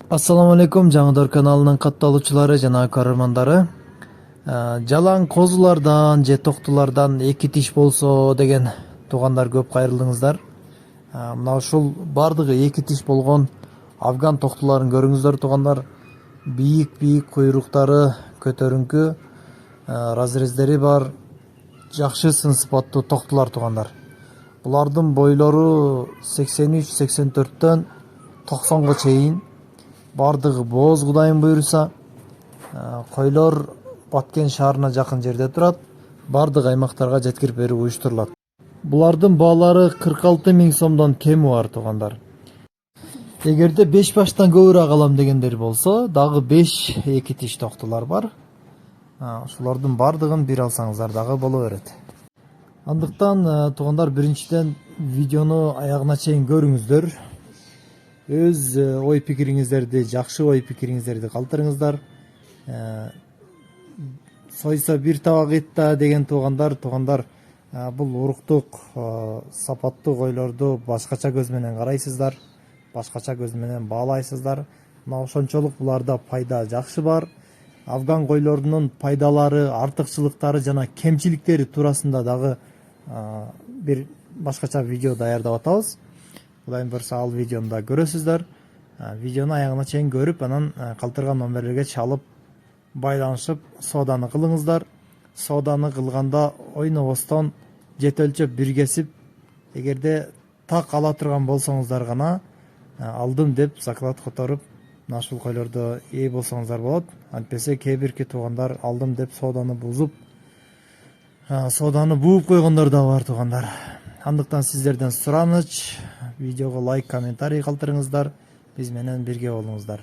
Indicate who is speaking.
Speaker 1: Assalamu alaikum, жаңыдар каналынын катталуучулары жана көрөрмандары. Жалаң козулардан же токтулардан эки тиш болсо деген туугандар көп кайрылдыңыздар. Мына ушул бардыгы эки тиш болгон афган токтуларын көрүңүздөр туугандар. Бийик куйруктары, көтөрүңкү, разрездери бар, жакшы сын сыпаттуу токтулар туугандар. Булардын бойлору 83-84төн 90га чейин. Бардыгы бооз Кудайым буйруса. Койлор Баткен шаарына жакын жерде турат. Бардык аймактарга жеткирип берүү уюштурулат. Булардын баалары 46 миң сомдон кеми бар туугандар. Эгерде 5 баштан көбүрөөк алам дегендер болсо, дагы 5 эки тиш токтулар бар. Ушулардын бардыгын бир алсаңыздар дагы боло берет. Андыктан туугандар, биринчиден видеону аягына чейин көрүңүздөр. Өз ой пикириңиздерди, жакшы ой пикириңиздерди калтырыңыздар. Сойса бир табак эт да деген туугандар, бул уруктук сапаттуу койлорду башкача көз менен карайсыздар, башкача көз менен баалайсыздар. Мына ошончолук буларда пайда жакшы бар. Афган койлорунун пайдалары, артыкчылыктары жана кемчиликтери туурасында дагы бир башкача видео даярдап атабыз. Кудайым буйруса ал видеону да көрөсүздөр. Видеону аягына чейин көрүп, анан калтырган номерлерге чалып байланышып сооданы кылыңыздар. Сооданы кылганда ойнобостон жет өлчөп бир кесип, эгерде так ала турган болсоңуздар гана алдым деп заклад которуп, мына ушул койлордо ээ болсоңуздар болот. Антпесе кээ бирки туугандар алдым деп сооданы бузуп, сооданы бууп койгондор да бар туугандар. Андыктан сиздерден сураныч, видеого лайк, комментарий калтырыңыздар, биз менен бирге болуңуздар.